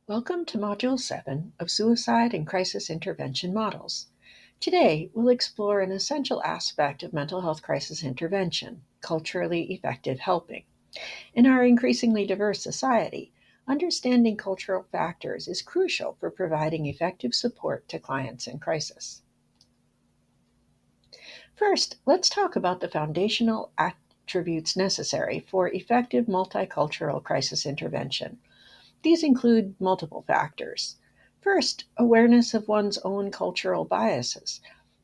Welcome to Module 7 of Suicide and Crisis Intervention Models. Today, we'll explore an essential aspect of mental health crisis intervention, culturally effective helping. In our increasingly diverse society, understanding cultural factors is crucial for providing effective support to clients in crisis. First, let's talk about the foundational attributes necessary for effective multicultural crisis intervention. These include multiple factors. First, awareness of one's own cultural biases.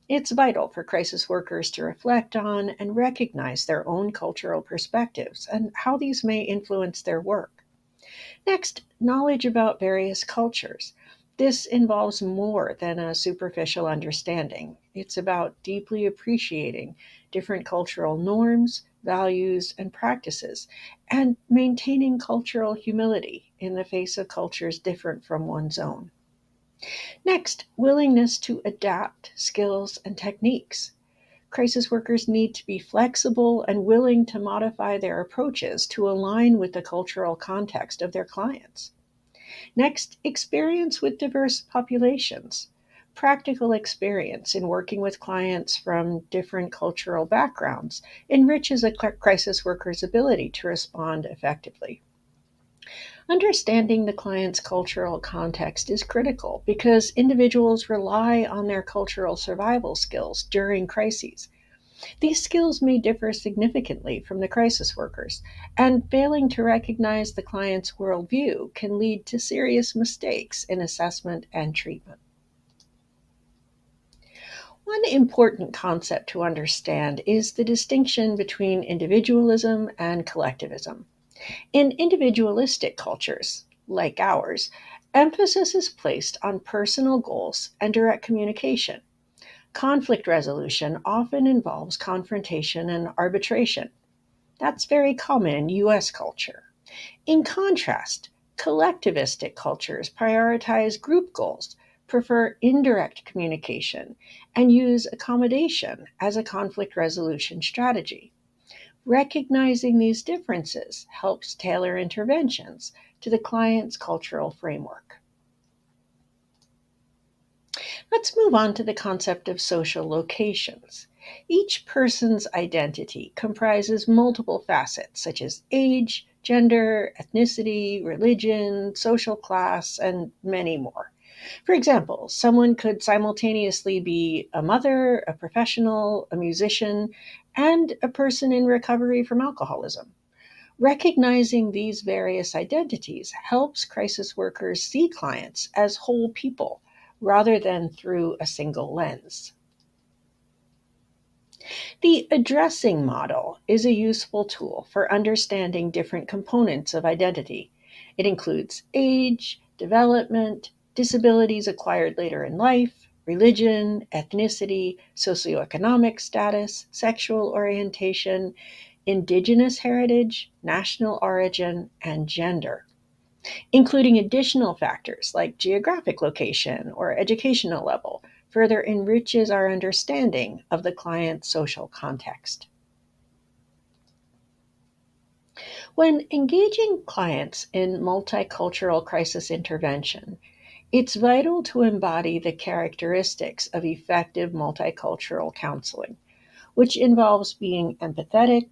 It's vital for crisis workers to reflect on and recognize their own cultural perspectives and how these may influence their work. Next, knowledge about various cultures. This involves more than a superficial understanding. It's about deeply appreciating different cultural norms, values, and practices, and maintaining cultural humility in the face of cultures different from one's own. Next, willingness to adapt skills and techniques. Crisis workers need to be flexible and willing to modify their approaches to align with the cultural context of their clients. Next, experience with diverse populations. Practical experience in working with clients from different cultural backgrounds enriches a crisis worker's ability to respond effectively. Understanding the client's cultural context is critical because individuals rely on their cultural survival skills during crises. These skills may differ significantly from the crisis workers, and failing to recognize the client's worldview can lead to serious mistakes in assessment and treatment. One important concept to understand is the distinction between individualism and collectivism. In individualistic cultures, like ours, emphasis is placed on personal goals and direct communication. Conflict resolution often involves confrontation and arbitration. That's very common in US culture. In contrast, collectivistic cultures prioritize group goals, prefer indirect communication, and use accommodation as a conflict resolution strategy. Recognizing these differences helps tailor interventions to the client's cultural framework. Let's move on to the concept of social locations. Each person's identity comprises multiple facets such as age, gender, ethnicity, religion, social class, and many more. For example, someone could simultaneously be a mother, a professional, a musician, and a person in recovery from alcoholism. Recognizing these various identities helps crisis workers see clients as whole people rather than through a single lens. The addressing model is a useful tool for understanding different components of identity. It includes age, development, disabilities acquired later in life, religion, ethnicity, socioeconomic status, sexual orientation, indigenous heritage, national origin, and gender, including additional factors like geographic location or educational level, further enriches our understanding of the client's social context. When engaging clients in multicultural crisis intervention, it's vital to embody the characteristics of effective multicultural counseling, which involves being empathetic,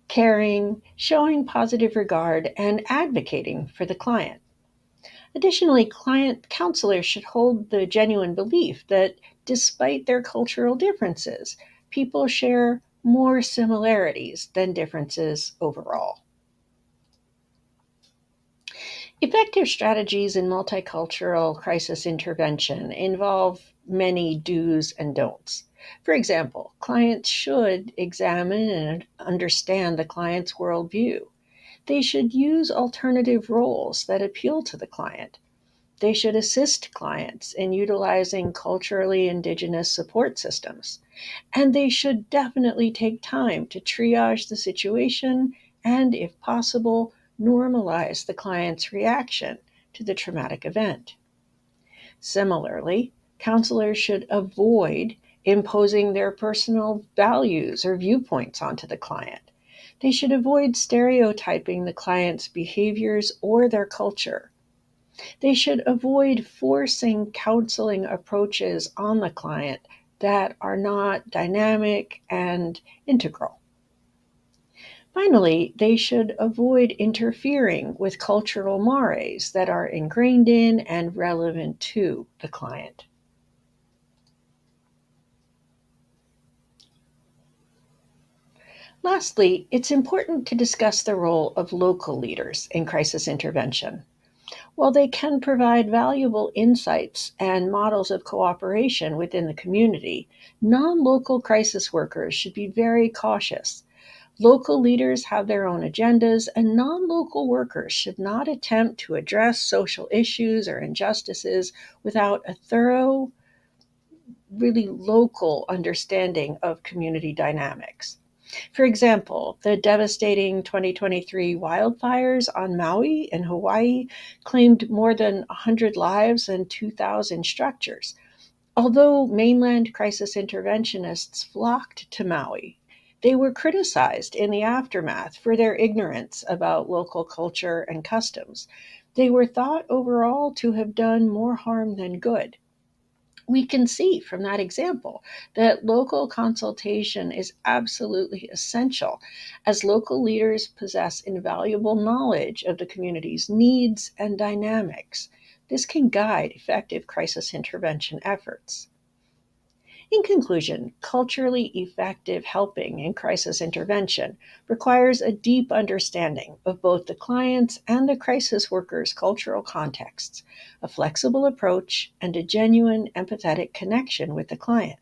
caring, showing positive regard, and advocating for the client. Additionally, client counselors should hold the genuine belief that despite their cultural differences, people share more similarities than differences overall. Effective strategies in multicultural crisis intervention involve many do's and don'ts. For example, clients should examine and understand the client's worldview. They should use alternative roles that appeal to the client. They should assist clients in utilizing culturally indigenous support systems. And they should definitely take time to triage the situation and, if possible, normalize the client's reaction to the traumatic event. Similarly, counselors should avoid imposing their personal values or viewpoints onto the client. They should avoid stereotyping the client's behaviors or their culture. They should avoid forcing counseling approaches on the client that are not dynamic and integral. Finally, they should avoid interfering with cultural mores that are ingrained in and relevant to the client. Lastly, it's important to discuss the role of local leaders in crisis intervention. While they can provide valuable insights and models of cooperation within the community, non local crisis workers should be very cautious. Local leaders have their own agendas, and non local workers should not attempt to address social issues or injustices without a thorough, really local understanding of community dynamics. For example, the devastating 2023 wildfires on Maui in Hawaii claimed more than 100 lives and 2,000 structures. Although mainland crisis interventionists flocked to Maui, they were criticized in the aftermath for their ignorance about local culture and customs. They were thought overall to have done more harm than good. We can see from that example that local consultation is absolutely essential, as local leaders possess invaluable knowledge of the community's needs and dynamics. This can guide effective crisis intervention efforts. In conclusion, culturally effective helping in crisis intervention requires a deep understanding of both the client's and the crisis worker's cultural contexts, a flexible approach, and a genuine empathetic connection with the client.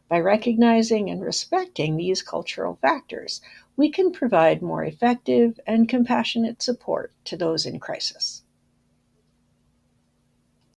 By recognizing and respecting these cultural factors, we can provide more effective and compassionate support to those in crisis.